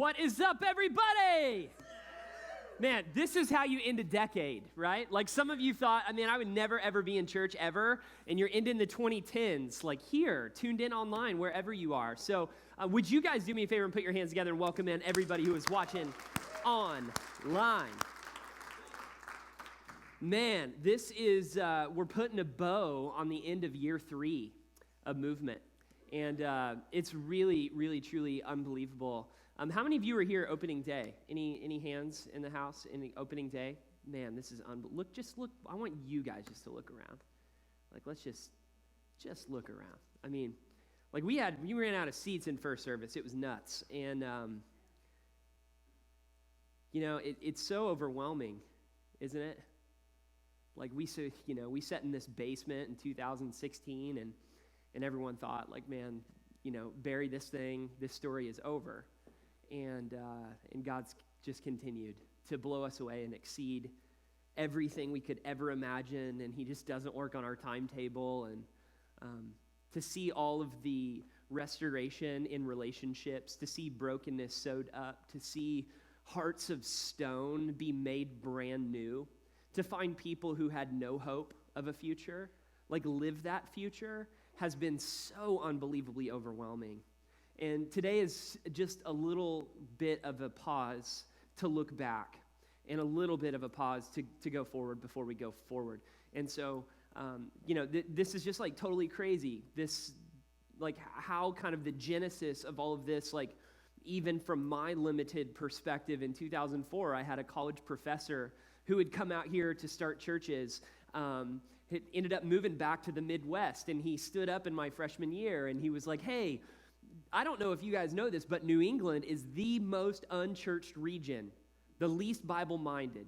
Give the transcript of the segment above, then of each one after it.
What is up, everybody? Man, this is how you end a decade, right? Like some of you thought, I would never, ever be in church ever, and you're ending the 2010s, like here, tuned in online, wherever you are. So would you guys do me a favor and put your hands together and welcome in everybody who is watching online? Man, this is, we're putting a bow on the end of year 3 of Movement, and it's really, really, truly unbelievable. How many of you were here opening day? Any hands in the house in the opening day? Man, this is look. I want you guys just to look around. Like, let's just look around. I mean, like we ran out of seats in first service. It was nuts, and it's so overwhelming, isn't it? Like we sat in this basement in 2016, and everyone thought, like, man, bury this thing. This story is over. And God's just continued to blow us away and exceed everything we could ever imagine, and he just doesn't work on our timetable, and to see all of the restoration in relationships, to see brokenness sewed up, to see hearts of stone be made brand new, to find people who had no hope of a future, like live that future, has been so unbelievably overwhelming. And today is just a little bit of a pause to look back and a little bit of a pause to go forward before we go forward. And so, this is just like totally crazy. This, like how kind of the genesis of all of this, like even from my limited perspective in 2004, I had a college professor who had come out here to start churches. He ended up moving back to the Midwest, and he stood up in my freshman year, and he was like, hey, I don't know if you guys know this, but New England is the most unchurched region, the least Bible-minded,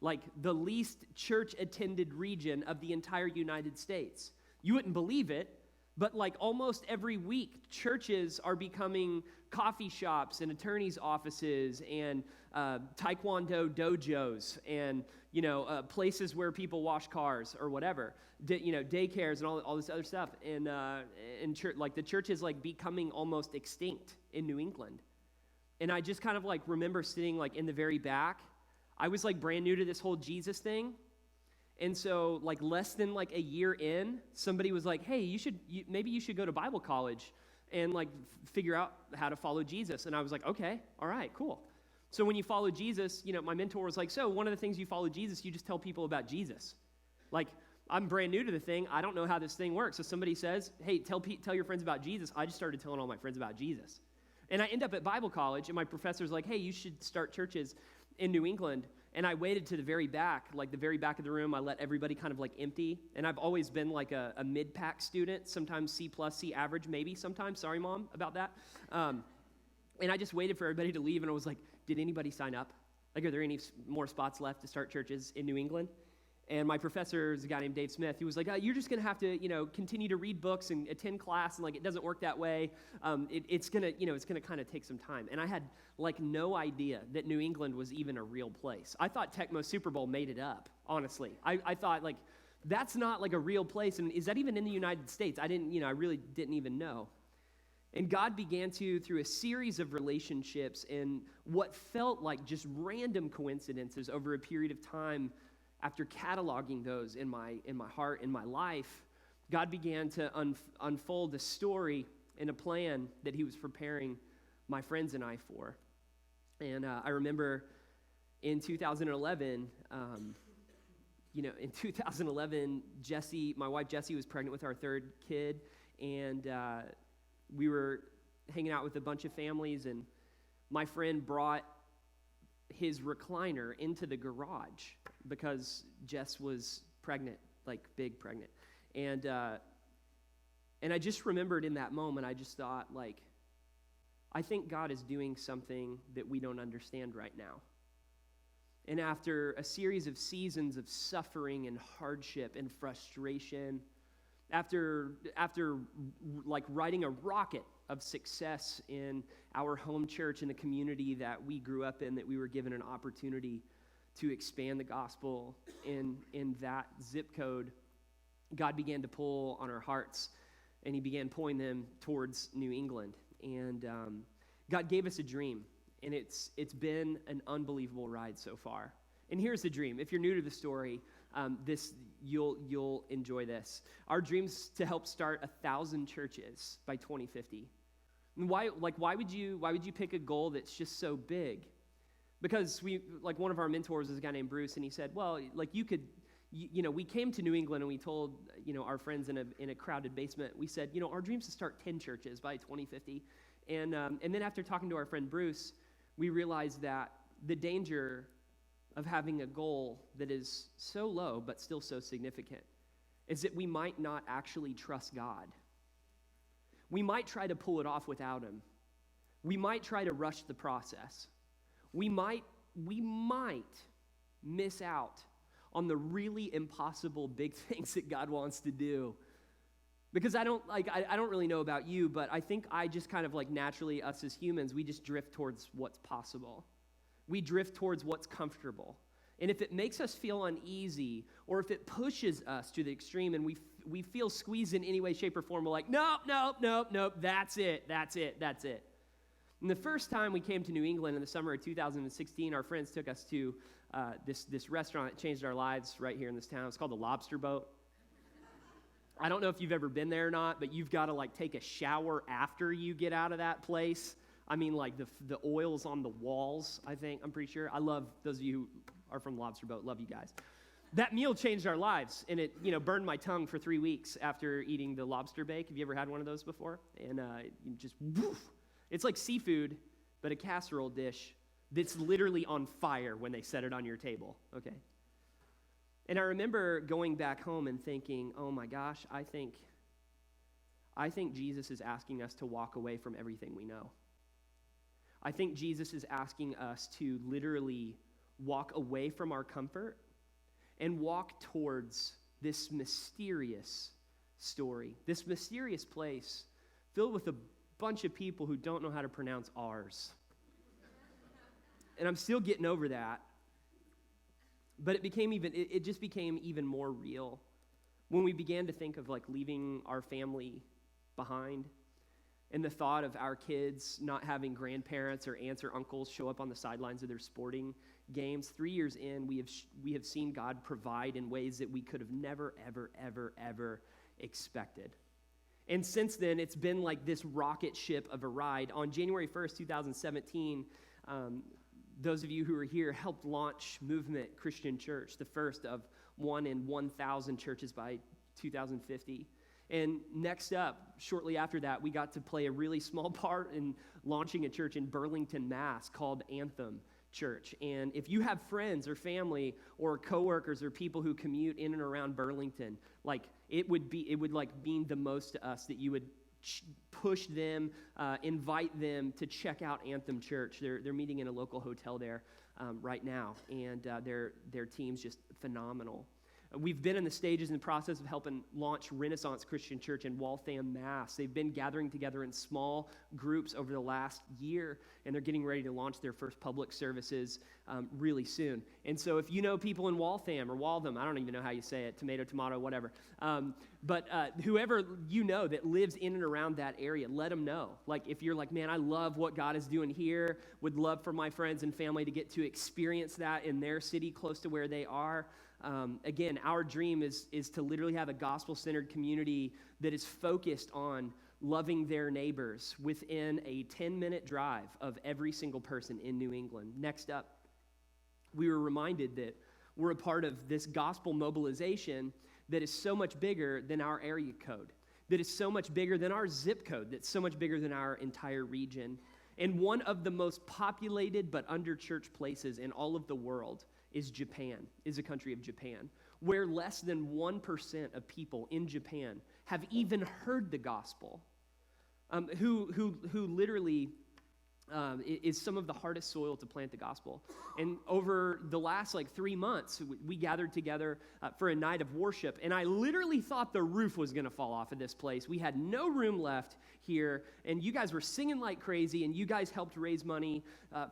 like the least church-attended region of the entire United States. You wouldn't believe it, but like almost every week, churches are becoming coffee shops and attorneys' offices and taekwondo dojos and places where people wash cars or whatever, daycares and all this other stuff. And church, like the church is like becoming almost extinct in New England. And I just kind of like remember sitting like in the very back. I was like brand new to this whole Jesus thing. And so like less than like a year in, somebody was like, hey, maybe you should go to Bible college and like figure out how to follow Jesus. And I was like, okay, all right, cool. So when you follow Jesus, my mentor was like, so one of the things you follow Jesus, you just tell people about Jesus. Like, I'm brand new to the thing. I don't know how this thing works. So somebody says, hey, tell your friends about Jesus. I just started telling all my friends about Jesus. And I end up at Bible college, and my professor's like, hey, you should start churches in New England. And I waited to the very back, like the very back of the room. I let everybody kind of like empty. And I've always been like a mid-pack student, sometimes C+, C average, maybe sometimes. Sorry, Mom, about that. And I just waited for everybody to leave, and I was like, did anybody sign up? Like, are there any more spots left to start churches in New England? And my professor is a guy named Dave Smith. He was like, you're just going to have to, continue to read books and attend class, and like it doesn't work that way. It's going to kind of take some time. And I had like no idea that New England was even a real place. I thought Tecmo Super Bowl made it up, honestly. I thought like that's not like a real place. And is that even in the United States? I really didn't even know. And God began to, through a series of relationships and what felt like just random coincidences over a period of time, after cataloging those in my heart, in my life, God began to unfold a story and a plan that he was preparing my friends and I for. And I remember in 2011, my wife Jessie was pregnant with our third kid, and we were hanging out with a bunch of families, and my friend brought his recliner into the garage because Jess was pregnant, like big pregnant. And I just remembered in that moment, I just thought, like, I think God is doing something that we don't understand right now. And after a series of seasons of suffering and hardship and frustration, after like riding a rocket of success in our home church in the community that we grew up in, that we were given an opportunity to expand the gospel in that zip code, God began to pull on our hearts, and he began pulling them towards New England. And God gave us a dream, and it's been an unbelievable ride so far. And here's the dream. If you're new to the story, you'll enjoy this. Our dream's to help start 1,000 churches by 2050. And why would you pick a goal that's just so big? Because one of our mentors is a guy named Bruce, and he said, well, we came to New England and we told, our friends in a crowded basement, we said, our dream's to start 10 churches by 2050. And then after talking to our friend Bruce, we realized that the danger of having a goal that is so low but still so significant is that we might not actually trust God. We might try to pull it off without him. We might try to rush the process. We might miss out on the really impossible big things that God wants to do. Because I don't really know about you, but I think I just kind of naturally, us as humans, we just drift towards what's possible. We drift towards what's comfortable. And if it makes us feel uneasy, or if it pushes us to the extreme and we feel squeezed in any way, shape, or form, we're like, nope, that's it. And the first time we came to New England in the summer of 2016, our friends took us to this restaurant that changed our lives right here in this town. It's called the Lobster Boat. I don't know if you've ever been there or not, but you've got to take a shower after you get out of that place. I mean, the oil's on the walls, I'm pretty sure. I love those of you who are from Lobster Boat. Love you guys. That meal changed our lives, and it, burned my tongue for 3 weeks after eating the lobster bake. Have you ever had one of those before? And just, woof. It's like seafood, but a casserole dish that's literally on fire when they set it on your table, okay? And I remember going back home and thinking, oh my gosh, I think Jesus is asking us to walk away from everything we know. I think Jesus is asking us to literally walk away from our comfort and walk towards this mysterious story, this mysterious place filled with a bunch of people who don't know how to pronounce R's. And I'm still getting over that. But it just became even more real when we began to think of leaving our family behind, and the thought of our kids not having grandparents or aunts or uncles show up on the sidelines of their sporting games. 3 years in, we have seen God provide in ways that we could have never, ever, ever, ever expected. And since then, it's been like this rocket ship of a ride. On January 1st, 2017, those of you who are here helped launch Movement Christian Church, the first of 1 in 1,000 churches by 2050. And next up, shortly after that, we got to play a really small part in launching a church in Burlington, Mass. Called Anthem Church. And if you have friends or family or coworkers or people who commute in and around Burlington, it would mean the most to us that you would push them, invite them to check out Anthem Church. They're meeting in a local hotel there right now, and their team's just phenomenal. We've been in the stages and process of helping launch Renaissance Christian Church in Waltham, Mass. They've been gathering together in small groups over the last year, and they're getting ready to launch their first public services really soon. And so if you know people in Waltham or Waltham, I don't even know how you say it, tomato, whatever, but whoever you know that lives in and around that area, let them know. If you're like, man, I love what God is doing here, would love for my friends and family to get to experience that in their city close to where they are. Again, our dream is to literally have a gospel-centered community that is focused on loving their neighbors within a 10-minute drive of every single person in New England. Next up, we were reminded that we're a part of this gospel mobilization that is so much bigger than our area code, that is so much bigger than our zip code, that's so much bigger than our entire region. And one of the most populated but under-churched places in all of the world is Japan, is a country of Japan, where less than 1% of people in Japan have even heard the gospel, who literally is some of the hardest soil to plant the gospel. And over the last 3 months, we gathered together for a night of worship, and I literally thought the roof was going to fall off of this place. We had no room left here, and you guys were singing like crazy, and you guys helped raise money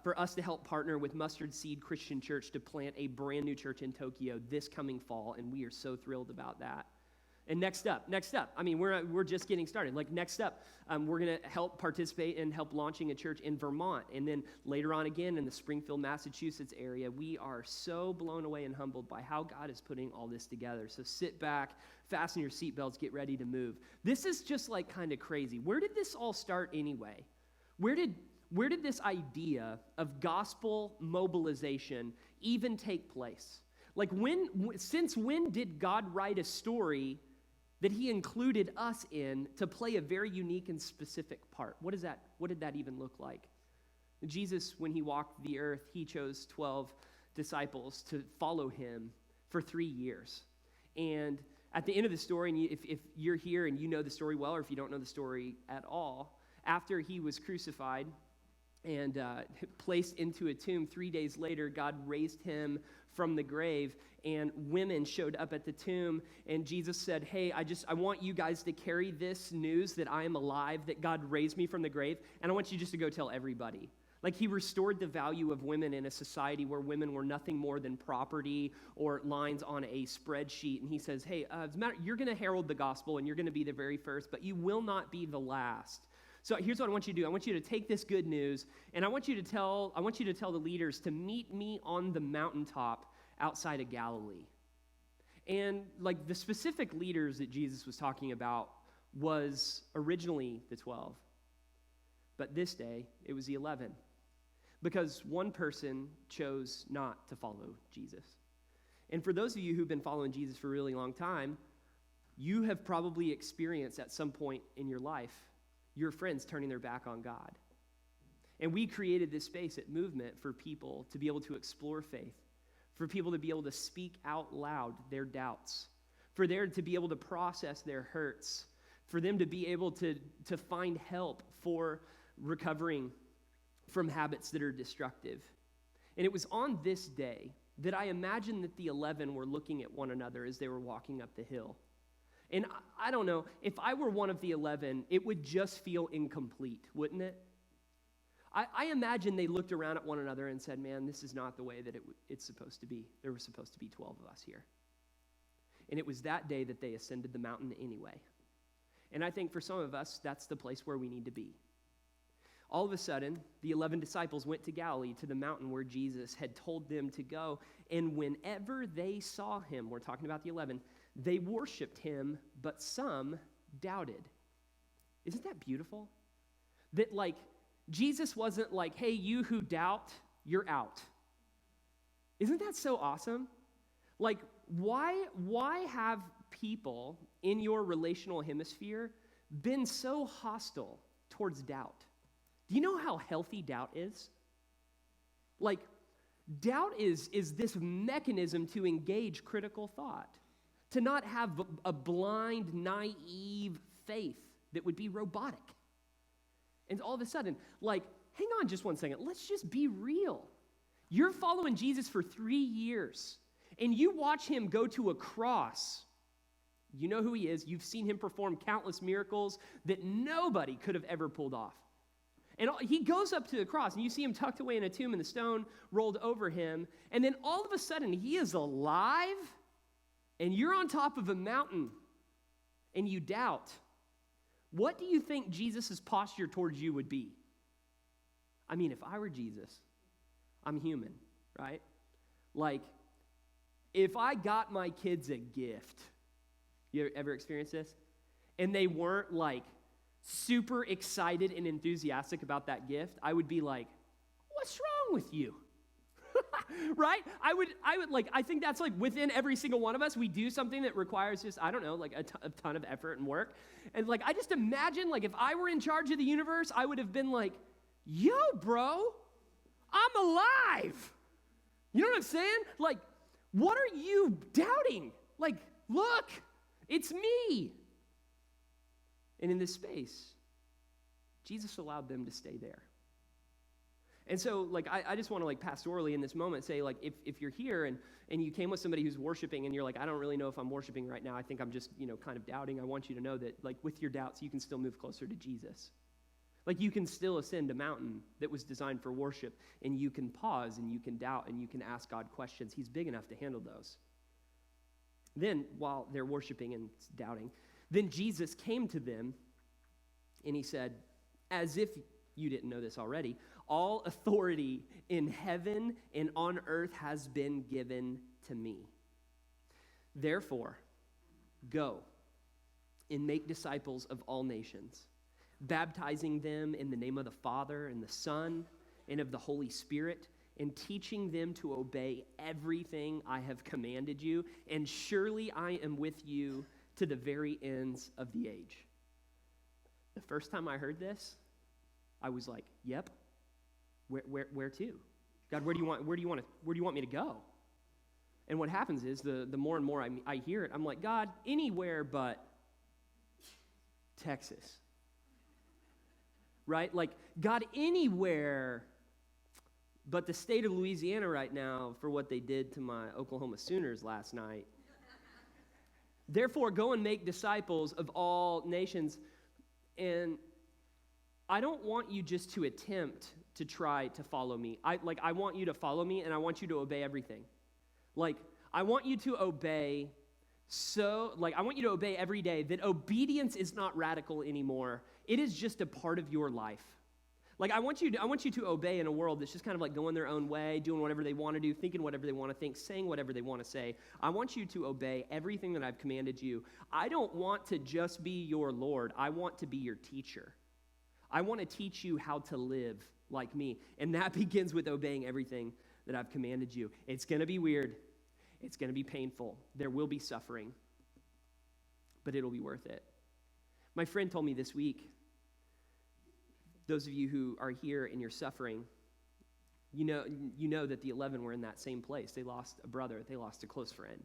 for us to help partner with Mustard Seed Christian Church to plant a brand new church in Tokyo this coming fall, and we are so thrilled about that. And next up, I mean, we're just getting started. Like next up, we're going to help participate and help launching a church in Vermont. And then later on again in the Springfield, Massachusetts area. We are so blown away and humbled by how God is putting all this together. So sit back, fasten your seatbelts, get ready to move. This is just like kind of crazy. Where did this all start anyway? Where did this idea of gospel mobilization even take place? Like since when did God write a story that he included us in to play a very unique and specific part? What did that even look like? Jesus, when he walked the earth, he chose 12 disciples to follow him for 3 years. And at the end of the story, and if you're here and you know the story well, or if you don't know the story at all, after he was crucified and placed into a tomb, 3 days later, God raised him from the grave, and women showed up at the tomb, and Jesus said, hey, I want you guys to carry this news that I am alive, that God raised me from the grave, and I want you just to go tell everybody. Like he restored the value of women in a society where women were nothing more than property or lines on a spreadsheet, and he says, hey, as a matter, you're going to herald the gospel, and you're going to be the very first, but you will not be the last. So here's what I want you to do. I want you to take this good news, and I want you to tell the leaders to meet me on the mountaintop outside of Galilee. And like the specific leaders that Jesus was talking about was originally the 12. But this day, it was the 11. Because one person chose not to follow Jesus. And for those of you who've been following Jesus for a really long time, you have probably experienced at some point in your life your friends turning their back on God. And we created this space at Movement for people to be able to explore faith, for people to be able to speak out loud their doubts, for them to be able to process their hurts, for them to be able to find help for recovering from habits that are destructive. And it was on this day that I imagine that the 11 were looking at one another as they were walking up the hill. And I don't know, if I were one of the 11, it would just feel incomplete, wouldn't it? I imagine they looked around at one another and said, man, this is not the way that it's supposed to be. There were supposed to be 12 of us here. And it was that day that they ascended the mountain anyway. And I think for some of us, that's the place where we need to be. All of a sudden, the 11 disciples went to Galilee, to the mountain where Jesus had told them to go. And whenever they saw him, we're talking about the 11, they worshiped him, but some doubted. Isn't that beautiful? That like, Jesus wasn't like, hey, you who doubt, you're out. Isn't that so awesome? Like, why have people in your relational hemisphere been so hostile towards doubt? Do you know how healthy doubt is? Like, doubt is this mechanism to engage critical thought, to not have a blind, naive faith that would be robotic. And all of a sudden, like, hang on just one second. Let's just be real. You're following Jesus for 3 years, and you watch him go to a cross. You know who he is. You've seen him perform countless miracles that nobody could have ever pulled off. And he goes up to the cross, and you see him tucked away in a tomb, and the stone rolled over him. And then all of a sudden, he is alive, and you're on top of a mountain, and you doubt. What do you think Jesus' posture towards you would be? I mean, if I were Jesus, I'm human, right? Like, if I got my kids a gift, you ever experienced this? And they weren't, like, super excited and enthusiastic about that gift, I would be like, what's wrong with you? Right? I would like, I think that's like within every single one of us, we do something that requires just, I don't know, like a ton of effort and work. And like, I just imagine, like, if I were in charge of the universe, I would have been like, yo, bro, I'm alive. You know what I'm saying? Like, what are you doubting? Like, look, it's me. And in this space, Jesus allowed them to stay there. And so, like, I just want to, like, pastorally in this moment say, like, if you're here and you came with somebody who's worshiping and you're like, I don't really know if I'm worshiping right now. I think I'm just, kind of doubting. I want you to know that, like, with your doubts, you can still move closer to Jesus. Like, you can still ascend a mountain that was designed for worship, and you can pause, and you can doubt, and you can ask God questions. He's big enough to handle those. Then, while they're worshiping and doubting, then Jesus came to them and he said, as if you didn't know this already, all authority in heaven and on earth has been given to me. Therefore, go and make disciples of all nations, baptizing them in the name of the Father and the Son and of the Holy Spirit, and teaching them to obey everything I have commanded you, and surely I am with you to the very ends of the age. The first time I heard this, I was like, yep, where to? God, where do you want me to go? And what happens is, the more and more I hear it, I'm like, God, anywhere but Texas. Right? Like, God, anywhere but the state of Louisiana right now for what they did to my Oklahoma Sooners last night. Therefore, go and make disciples of all nations. And I don't want you just to attempt to try to follow me. I want you to follow me, and I want you to obey everything. Like, I want you to obey I want you to obey every day, that obedience is not radical anymore. It is just a part of your life. Like, I want you to obey in a world that's just kind of like going their own way, doing whatever they want to do, thinking whatever they want to think, saying whatever they want to say. I want you to obey everything that I've commanded you. I don't want to just be your Lord. I want to be your teacher. I want to teach you how to live like me. And that begins with obeying everything that I've commanded you. It's going to be weird. It's going to be painful. There will be suffering. But it'll be worth it. My friend told me this week, those of you who are here and you're suffering, you know that the 11 were in that same place. They lost a brother. They lost a close friend.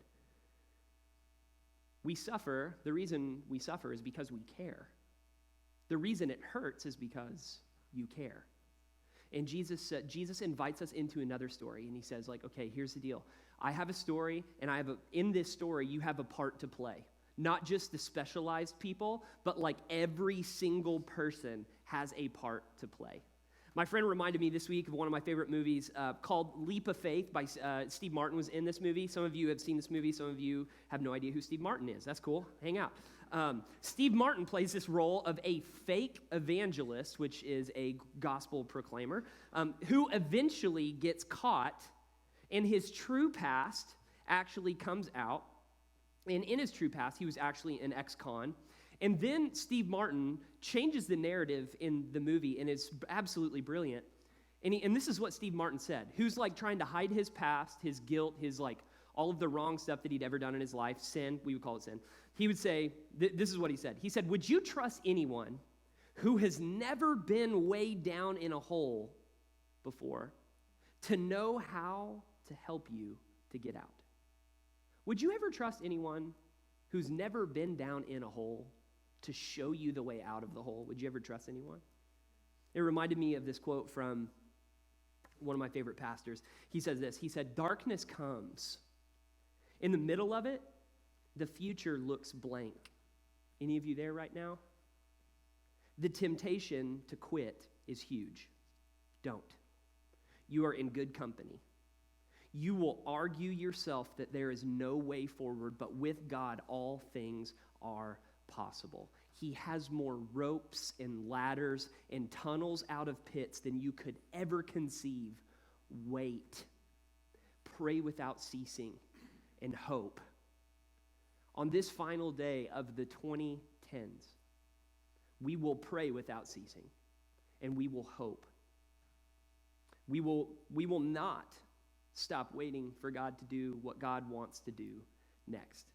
We suffer. The reason we suffer is because we care. The reason it hurts is because you care. And Jesus invites us into another story, and he says, like, okay, here's the deal. I have a story, and in this story, you have a part to play. Not just the specialized people, but like every single person has a part to play. My friend reminded me this week of one of my favorite movies called Leap of Faith by Steve Martin was in this movie. Some of you have seen this movie. Some of you have no idea who Steve Martin is. That's cool. Hang out. Steve Martin plays this role of a fake evangelist, which is a gospel proclaimer, who eventually gets caught, and his true past actually comes out. And in his true past, he was actually an ex-con. And then Steve Martin changes the narrative in the movie, and it's absolutely brilliant. And this is what Steve Martin said, who's like trying to hide his past, his guilt, his like all of the wrong stuff that he'd ever done in his life, sin, we would call it sin. He would say, this is what he said. He said, would you trust anyone who has never been way down in a hole before to know how to help you to get out? Would you ever trust anyone who's never been down in a hole to show you the way out of the hole? Would you ever trust anyone? It reminded me of this quote from one of my favorite pastors. He says this. He said, darkness comes. In the middle of it, the future looks blank. Any of you there right now? The temptation to quit is huge. Don't. You are in good company. You will argue yourself that there is no way forward, but with God, all things are possible. He has more ropes and ladders and tunnels out of pits than you could ever conceive. Wait. Pray without ceasing and hope. On this final day of the 2010s, we will pray without ceasing, and we will hope. We will not stop waiting for God to do what God wants to do next.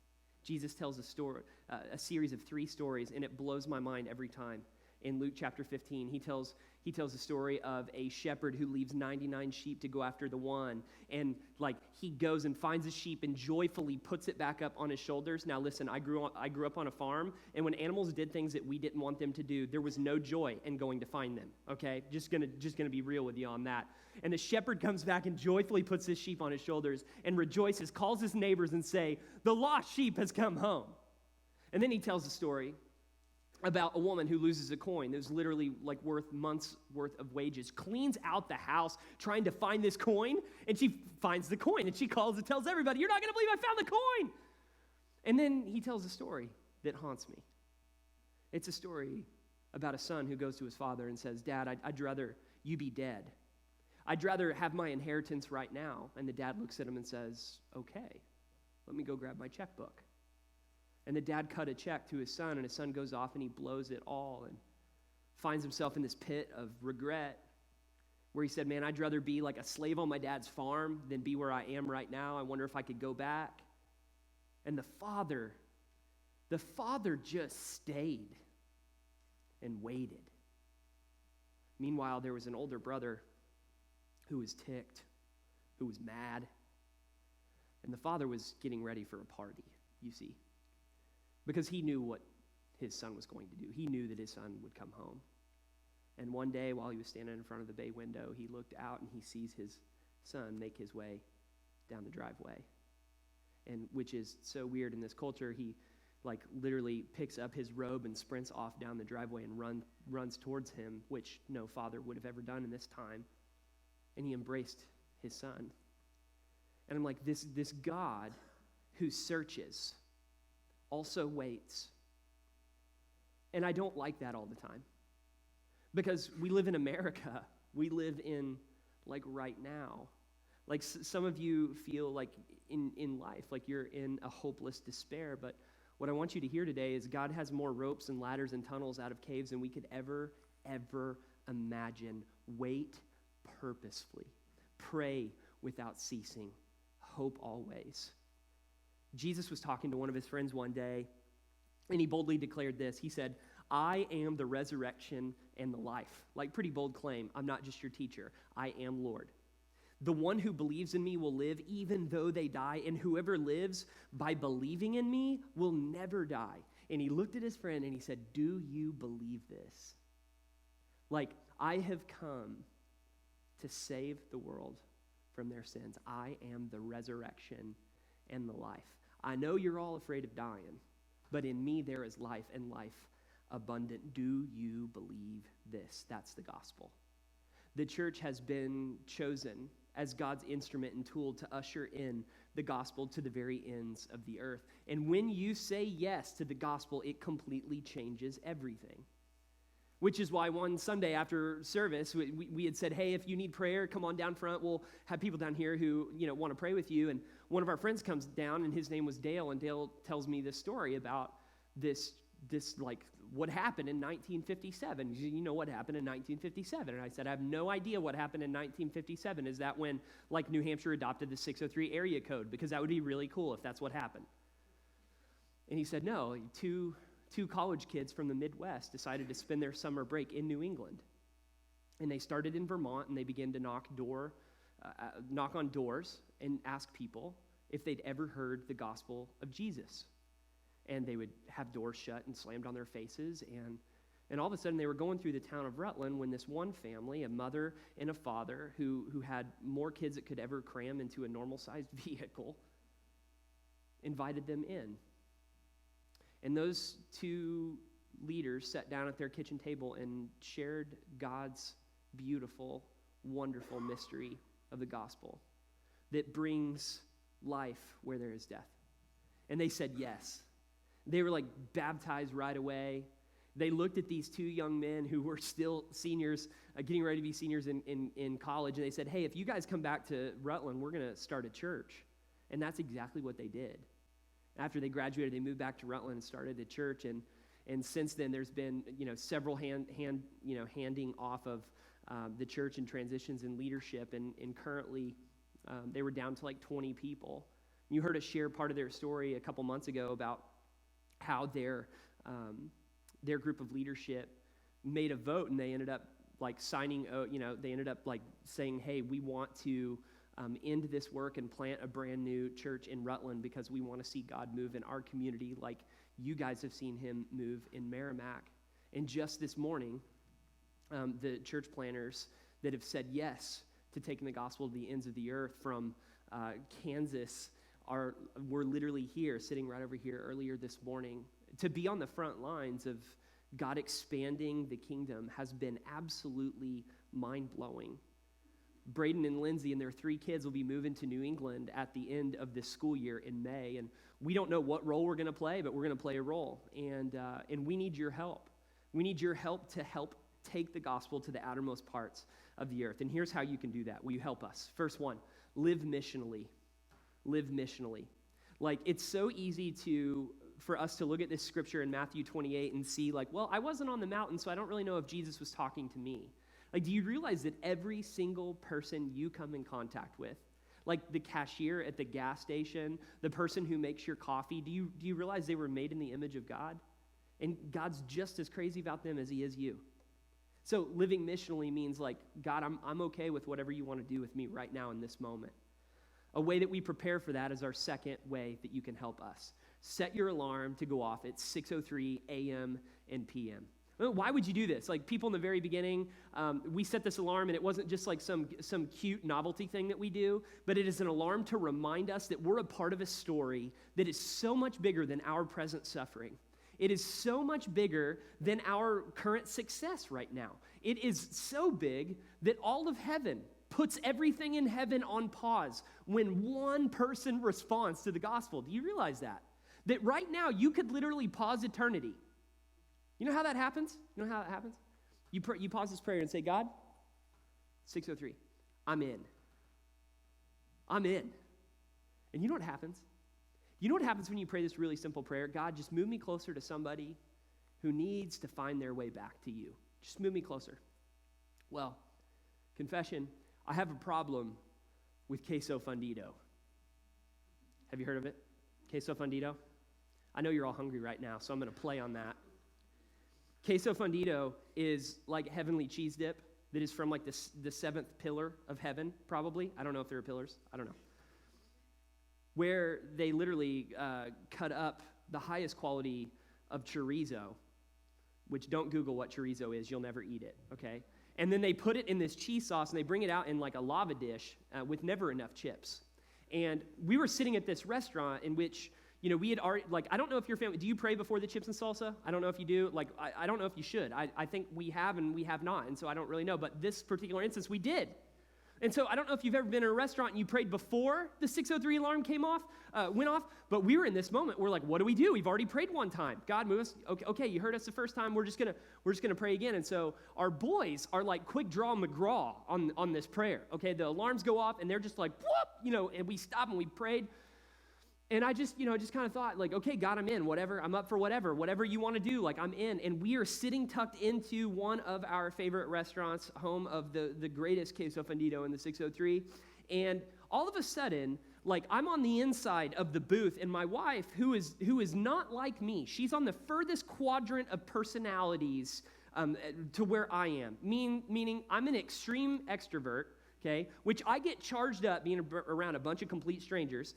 Jesus tells a series of 3 stories, and it blows my mind every time. In Luke chapter 15, he tells the story of a shepherd who leaves 99 sheep to go after the one, and like he goes and finds a sheep and joyfully puts it back up on his shoulders. Now listen, I grew up on a farm, and when animals did things that we didn't want them to do, there was no joy in going to find them. Okay, just gonna be real with you on that. And the shepherd comes back and joyfully puts his sheep on his shoulders and rejoices, calls his neighbors and say, "The lost sheep has come home." And then he tells the story about a woman who loses a coin that was literally like worth months' worth of wages, cleans out the house trying to find this coin, and she finds the coin, and she calls and tells everybody, "You're not going to believe I found the coin." And then he tells a story that haunts me. It's a story about a son who goes to his father and says, Dad, I'd rather you be dead. I'd rather have my inheritance right now. And the dad looks at him and says, okay, let me go grab my checkbook. And the dad cut a check to his son, and his son goes off and he blows it all and finds himself in this pit of regret where he said, man, I'd rather be like a slave on my dad's farm than be where I am right now. I wonder if I could go back. And the father just stayed and waited. Meanwhile, there was an older brother who was ticked, who was mad. And the father was getting ready for a party, you see, because he knew what his son was going to do. He knew that his son would come home. And one day, while he was standing in front of the bay window, he looked out and he sees his son make his way down the driveway. And which is so weird in this culture, he like literally picks up his robe and sprints off down the driveway and runs towards him, which no father would have ever done in this time. And he embraced his son. And I'm like, this God who searches also waits. And I don't like that all the time. Because we live in America. We live in, like, right now. Like, some of you feel like in life, like you're in a hopeless despair. But what I want you to hear today is God has more ropes and ladders and tunnels out of caves than we could ever imagine. Wait purposefully. Pray without ceasing. Hope always. Jesus was talking to one of his friends one day, and he boldly declared this. He said, I am the resurrection and the life. Like, pretty bold claim. I'm not just your teacher. I am Lord. The one who believes in me will live even though they die, and whoever lives by believing in me will never die. And he looked at his friend and he said, do you believe this? Like, I have come to save the world from their sins. I am the resurrection and the life. I know you're all afraid of dying, but in me there is life and life abundant. Do you believe this? That's the gospel. The church has been chosen as God's instrument and tool to usher in the gospel to the very ends of the earth. And when you say yes to the gospel, it completely changes everything. Which is why one Sunday after service, we had said, hey, if you need prayer, come on down front. We'll have people down here who, want to pray with you. And one of our friends comes down, and his name was Dale, and Dale tells me this story about this like, what happened in 1957. You know what happened in 1957? And I said, I have no idea what happened in 1957. Is that when, like, New Hampshire adopted the 603 area code? Because that would be really cool if that's what happened. And he said, no, two college kids from the Midwest decided to spend their summer break in New England. And they started in Vermont, and they began to knock on doors and ask people if they'd ever heard the gospel of Jesus. And they would have doors shut and slammed on their faces. And all of a sudden, they were going through the town of Rutland when this one family, a mother and a father who had more kids that could ever cram into a normal-sized vehicle, invited them in. And those two leaders sat down at their kitchen table and shared God's beautiful, wonderful mystery of the gospel that brings life where there is death. And they said yes. They were like baptized right away. They looked at these two young men who were still seniors, getting ready to be seniors in college, and they said, hey, if you guys come back to Rutland, we're going to start a church. And that's exactly what they did. After they graduated, they moved back to Rutland and started a church, and since then there's been several handing off of the church and transitions in leadership, and currently they were down to like 20 people. You heard us share part of their story a couple months ago about how their group of leadership made a vote, and they ended up like signing. They ended up like saying, "Hey, we want to end this work and plant a brand new church in Rutland because we want to see God move in our community, like you guys have seen Him move in Merrimack." And just this morning, the church planners that have said yes to taking the gospel to the ends of the earth from Kansas were literally here, sitting right over here earlier this morning. To be on the front lines of God expanding the kingdom has been absolutely mind-blowing. Braden and Lindsay and their 3 kids will be moving to New England at the end of this school year in May, and We don't know what role we're going to play, but we're going to play a role, and we need your help. We need your help to help take the gospel to the outermost parts of the earth. And here's how you can do that. Will you help us? First one, live missionally. Live missionally. Like, it's so easy for us to look at this scripture in Matthew 28 and see, like, well, I wasn't on the mountain, so I don't really know if Jesus was talking to me. Like, do you realize that every single person you come in contact with, like the cashier at the gas station, the person who makes your coffee, do you realize they were made in the image of God? And God's just as crazy about them as he is you. So living missionally means, like, God, I'm okay with whatever you want to do with me right now in this moment. A way that we prepare for that is our second way that you can help us. Set your alarm to go off at 6:03 a.m. and p.m. Well, why would you do this? Like, people in the very beginning, we set this alarm, and it wasn't just like some cute novelty thing that we do, but it is an alarm to remind us that we're a part of a story that is so much bigger than our present suffering. It is so much bigger than our current success right now. It is so big that all of heaven puts everything in heaven on pause when one person responds to the gospel. Do you realize that? That right now you could literally pause eternity. You know how that happens? You know how that happens? You pause this prayer and say, God, 6:03, I'm in. I'm in. And you know what happens? You know what happens when you pray this really simple prayer? God, just move me closer to somebody who needs to find their way back to you. Just move me closer. Well, confession, I have a problem with queso fundido. Have you heard of it? Queso fundido? I know you're all hungry right now, so I'm going to play on that. Queso fundido is like heavenly cheese dip that is from like the seventh pillar of heaven, probably. I don't know if there are pillars. I don't know. Where they literally cut up the highest quality of chorizo, which don't Google what chorizo is. You'll never eat it, okay? And then they put it in this cheese sauce, and they bring it out in like a lava dish with never enough chips. And we were sitting at this restaurant in which, you know, we had already, like, I don't know if your family, do you pray before the chips and salsa? I don't know if you do. Like, I don't know if you should. I think we have and we have not, and so I don't really know. But this particular instance, we did. And so I don't know if you've ever been in a restaurant and you prayed before the 6:03 alarm went off, but we were in this moment. We're like, what do we do? We've already prayed one time. God, move us. Okay, you heard us the first time. We're just gonna pray again. And so our boys are like quick draw McGraw on this prayer. Okay, the alarms go off and they're just like, whoop, you know, and we stop and we prayed. And I just kind of thought, like, okay, God, I'm in, whatever. I'm up for whatever you want to do, like, I'm in. And we are sitting tucked into one of our favorite restaurants, home of the greatest queso fundido in the 603. And all of a sudden, like, I'm on the inside of the booth, and my wife, who is not like me, she's on the furthest quadrant of personalities to where I am, meaning I'm an extreme extrovert, okay, which I get charged up being around a bunch of complete strangers,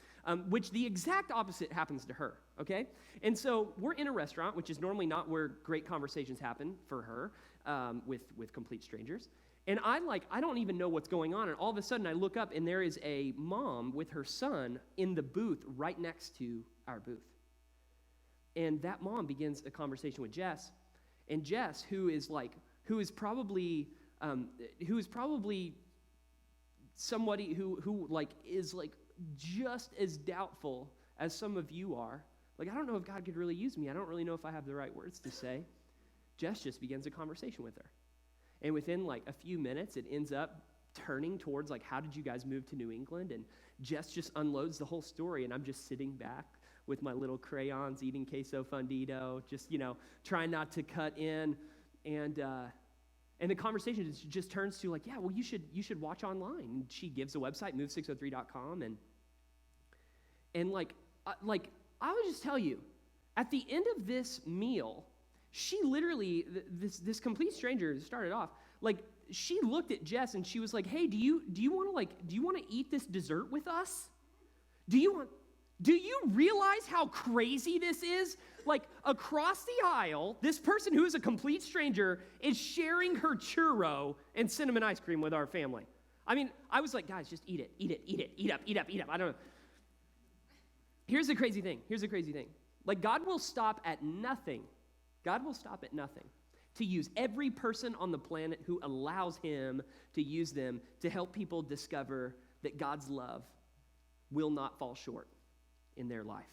which the exact opposite happens to her, okay? And so we're in a restaurant, which is normally not where great conversations happen for her with complete strangers. And I don't even know what's going on, and all of a sudden I look up, and there is a mom with her son in the booth right next to our booth. And that mom begins a conversation with Jess, and Jess, who is probably somebody who like is like just as doubtful as some of you are. Like, I don't know if God could really use me. I don't really know if I have the right words to say. Jess just begins a conversation with her. And within like a few minutes, it ends up turning towards like, how did you guys move to New England? And Jess just unloads the whole story, and I'm just sitting back with my little crayons, eating queso fundido, just, you know, trying not to cut in. And the conversation just turns to like, yeah, well, you should watch online. And she gives the website, move603.com, and like I would just tell you, at the end of this meal, she literally, this complete stranger started off, like, she looked at Jess and she was like, hey, do you want to eat this dessert with us? Do you realize how crazy this is? Like, across the aisle, this person who is a complete stranger is sharing her churro and cinnamon ice cream with our family. I mean, I was like, guys, just eat it, eat up. I don't know. Here's the crazy thing. Like, God will stop at nothing. To use every person on the planet who allows him to use them to help people discover that God's love will not fall short in their life.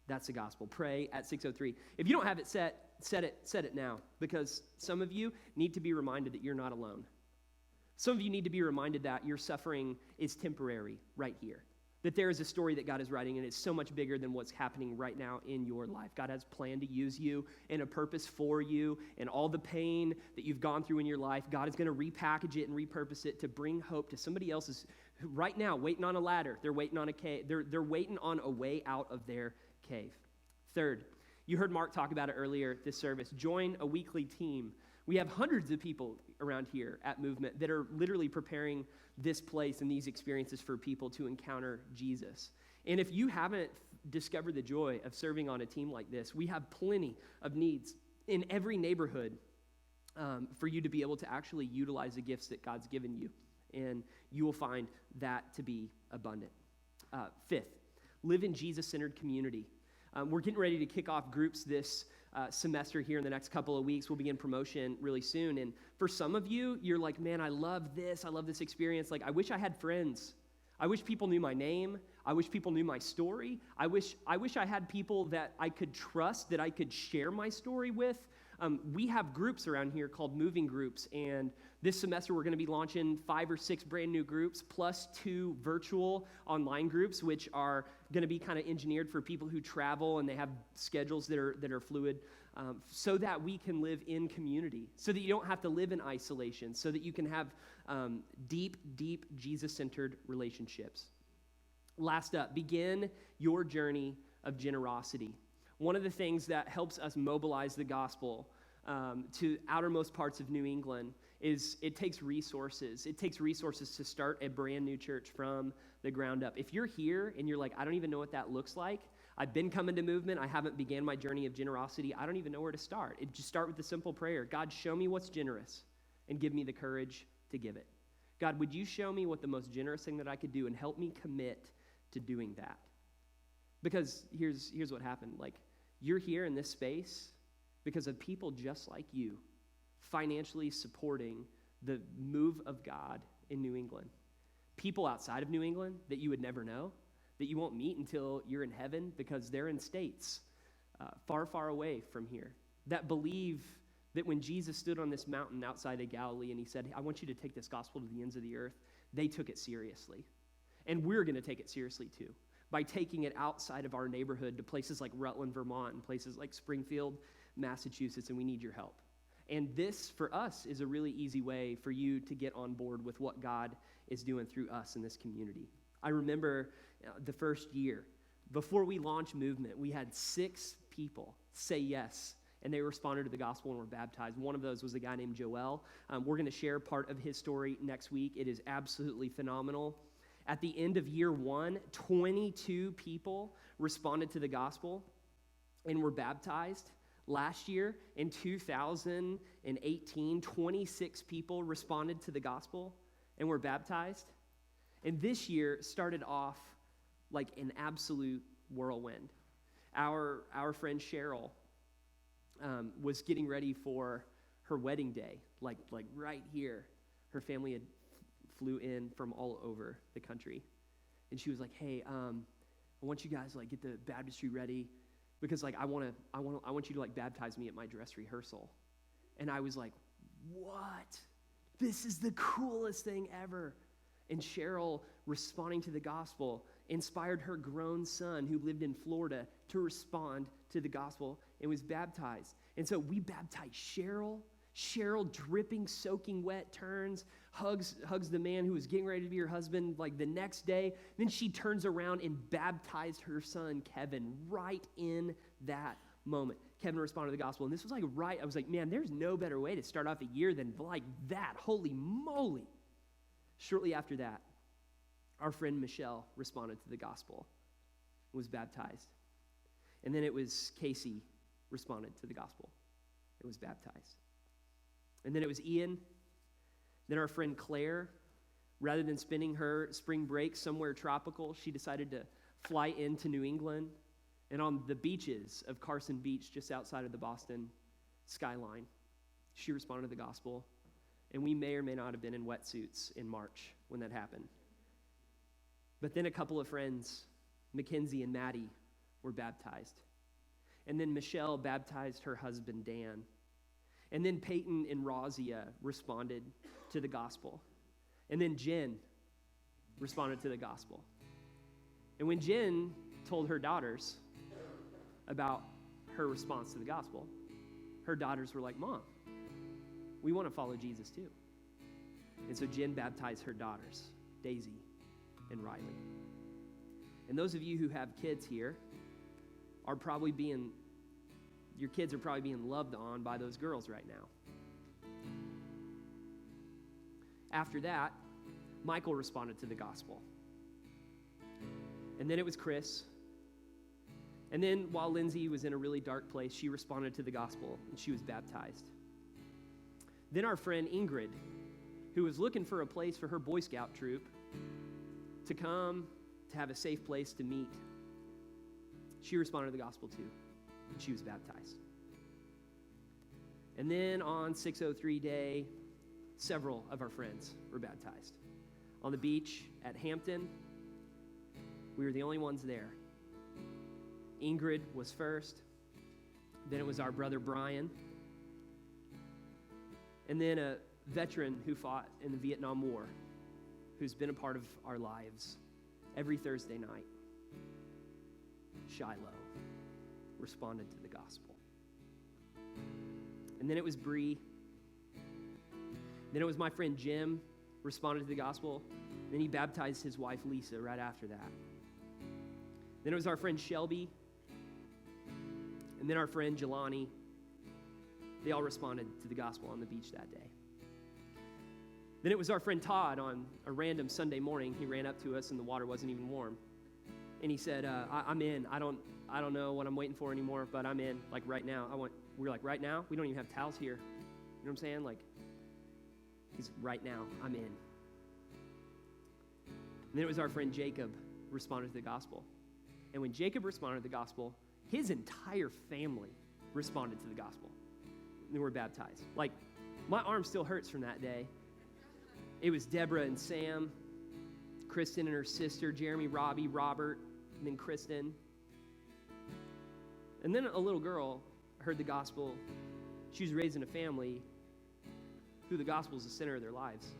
That's the gospel. Pray at 6:03. If you don't have it set it now, because some of you need to be reminded that you're not alone. Some of you need to be reminded that your suffering is temporary right here. That there is a story that God is writing, and it's so much bigger than what's happening right now in your life. God has planned to use you and a purpose for you, and all the pain that you've gone through in your life, God is going to repackage it and repurpose it to bring hope to somebody else's right now waiting on a ladder. They're waiting on a cave. They're waiting on a way out of their cave. Third, you heard Mark talk about it earlier this service. Join a weekly team. We have hundreds of people around here at Movement that are literally preparing this place and these experiences for people to encounter Jesus. And if you haven't discovered the joy of serving on a team like this, we have plenty of needs in every neighborhood for you to be able to actually utilize the gifts that God's given you. And you will find that to be abundant. Fifth, live in Jesus-centered community. We're getting ready to kick off groups this semester here in the next couple of weeks. We'll begin promotion really soon. And for some of you, you're like, man, I love this experience. Like, I wish I had friends. I wish people knew my name. I wish people knew my story. I wish I had people that I could trust, that I could share my story with. We have groups around here called moving groups, and this semester we're going to be launching 5 or 6 brand new groups, plus 2 virtual online groups, which are going to be kind of engineered for people who travel and they have schedules that are fluid, so that we can live in community, so that you don't have to live in isolation, so that you can have deep Jesus-centered relationships. Last up, begin your journey of generosity. One of the things that helps us mobilize the gospel to outermost parts of New England is it takes resources. It takes resources to start a brand new church from the ground up. If you're here and you're like, I don't even know what that looks like, I've been coming to Movement, I haven't began my journey of generosity, I don't even know where to start. Just start with the simple prayer. God, show me what's generous and give me the courage to give it. God, would you show me what the most generous thing that I could do and help me commit to doing that? Because here's what happened. Like, you're here in this space because of people just like you financially supporting the move of God in New England. People outside of New England that you would never know, that you won't meet until you're in heaven because they're in states far, far away from here, that believe that when Jesus stood on this mountain outside of Galilee and he said, I want you to take this gospel to the ends of the earth, they took it seriously. And we're going to take it seriously too, by taking it outside of our neighborhood to places like Rutland, Vermont, and places like Springfield, Massachusetts, and we need your help. And this, for us, is a really easy way for you to get on board with what God is doing through us in this community. I remember the first year, before we launched Movement, we had 6 people say yes, and they responded to the gospel and were baptized. One of those was a guy named Joel. We're going to share part of his story next week. It is absolutely phenomenal. At the end of year 1, 22 people responded to the gospel and were baptized. Last year, in 2018, 26 people responded to the gospel and were baptized. And this year started off like an absolute whirlwind. Our friend Cheryl was getting ready for her wedding day, like right here. Her family had flew in from all over the country. And she was like, hey, I want you guys get the baptistry ready because I want you to baptize me at my dress rehearsal. And I was like, what? This is the coolest thing ever. And Cheryl, responding to the gospel, inspired her grown son who lived in Florida to respond to the gospel and was baptized. And so we baptized Cheryl. Cheryl, dripping, soaking wet, turns, hugs the man who was getting ready to be her husband the next day. Then she turns around and baptized her son, Kevin, right in that moment. Kevin responded to the gospel, and this was right. I was like, man, there's no better way to start off a year than like that. Holy moly. Shortly after that, our friend Michelle responded to the gospel and was baptized. And then it was Casey responded to the gospel and was baptized. And then it was Ian. Then our friend Claire, rather than spending her spring break somewhere tropical, she decided to fly into New England. And on the beaches of Carson Beach, just outside of the Boston skyline, she responded to the gospel. And we may or may not have been in wetsuits in March when that happened. But then a couple of friends, Mackenzie and Maddie, were baptized. And then Michelle baptized her husband, Dan. And then Peyton and Razia responded to the gospel. And then Jen responded to the gospel. And when Jen told her daughters about her response to the gospel, her daughters were like, Mom, we want to follow Jesus too. And so Jen baptized her daughters, Daisy and Riley. And those of you who have kids here are probably your kids are probably being loved on by those girls right now. After that, Michael responded to the gospel. And then it was Chris. And then while Lindsay was in a really dark place, she responded to the gospel and she was baptized. Then our friend Ingrid, who was looking for a place for her Boy Scout troop to come to have a safe place to meet, she responded to the gospel too, and she was baptized. And then on 603 day, several of our friends were baptized. On the beach at Hampton, we were the only ones there. Ingrid was first. Then it was our brother Brian. And then a veteran who fought in the Vietnam War, who's been a part of our lives every Thursday night. Shiloh responded to the gospel. And then it was Bree. Then it was my friend Jim responded to the gospel. Then he baptized his wife Lisa right after that. Then it was our friend Shelby. And then our friend Jelani. They all responded to the gospel on the beach that day. Then it was our friend Todd on a random Sunday morning. He ran up to us and the water wasn't even warm. And he said, I'm in. I don't know what I'm waiting for anymore, but I'm in, like right now. We're like, right now? We don't even have towels here. You know what I'm saying? Like, he's right now, I'm in. And then it was our friend Jacob responded to the gospel. And when Jacob responded to the gospel, his entire family responded to the gospel. And they were baptized. Like, my arm still hurts from that day. It was Deborah and Sam, Kristen and her sister, Jeremy, Robbie, Robert, and then Kristen. And then a little girl heard the gospel. She was raised in a family who the gospel is the center of their lives.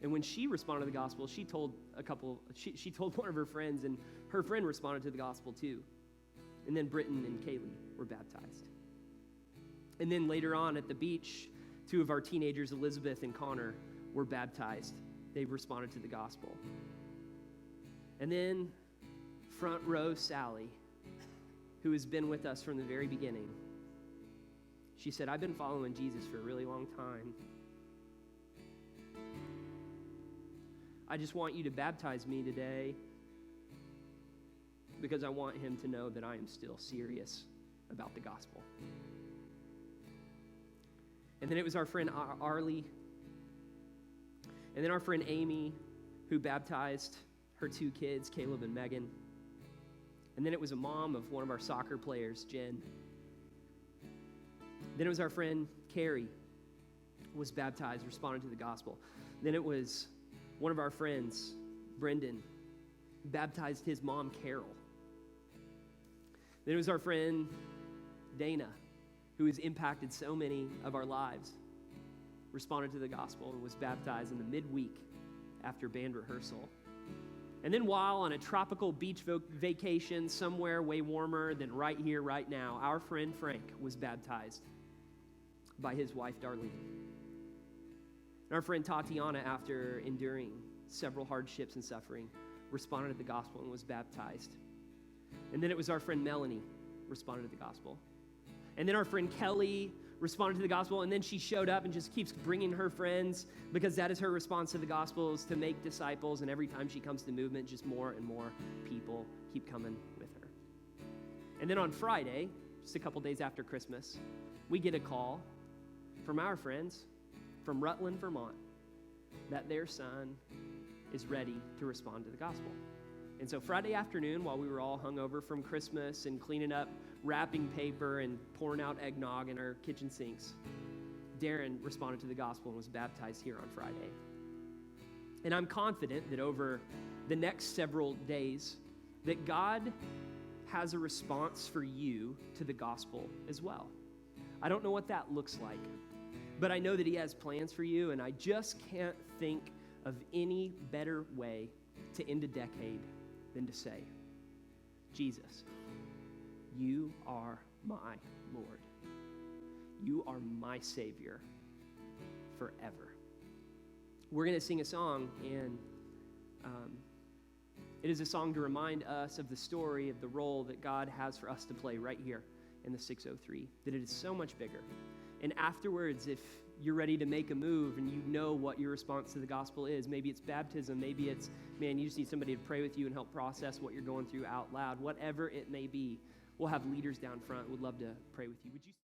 And when she responded to the gospel, she told one of her friends, and her friend responded to the gospel too. And then Britton and Kaylee were baptized. And then later on at the beach, two of our teenagers, Elizabeth and Connor, were baptized. They responded to the gospel. And then front row Sally, who has been with us from the very beginning, she said, I've been following Jesus for a really long time. I just want you to baptize me today because I want him to know that I am still serious about the gospel. And then it was our friend Arlie, and then our friend Amy, who baptized her two kids, Caleb and Megan. And then it was a mom of one of our soccer players, Jen. Then it was our friend Carrie, who was baptized, responded to the gospel. Then it was one of our friends, Brendan, who baptized his mom, Carol. Then it was our friend Dana, who has impacted so many of our lives, responded to the gospel and was baptized in the midweek after band rehearsal. And then while on a tropical beach vacation somewhere way warmer than right here, right now, our friend Frank was baptized by his wife, Darlene. And our friend Tatiana, after enduring several hardships and suffering, responded to the gospel and was baptized. And then it was our friend Melanie responded to the gospel. And then our friend Kelly responded to the gospel, and then she showed up and just keeps bringing her friends, because that is her response to the gospel, is to make disciples. And every time she comes to movement, just more and more people keep coming with her. And then on Friday, just a couple days after Christmas, we get a call from our friends from Rutland, Vermont, that their son is ready to respond to the gospel. And so Friday afternoon, while we were all hungover from Christmas and cleaning up wrapping paper and pouring out eggnog in our kitchen sinks, Darren responded to the gospel and was baptized here on Friday. And I'm confident that over the next several days, that God has a response for you to the gospel as well. I don't know what that looks like, but I know that he has plans for you, and I just can't think of any better way to end a decade than to say, Jesus, you are my Lord. You are my Savior forever. We're going to sing a song, and it is a song to remind us of the story of the role that God has for us to play right here in the 603, that it is so much bigger. And afterwards, if you're ready to make a move and you know what your response to the gospel is, maybe it's baptism, maybe it's, man, you just need somebody to pray with you and help process what you're going through out loud, whatever it may be, we'll have leaders down front. We'd love to pray with you. Would you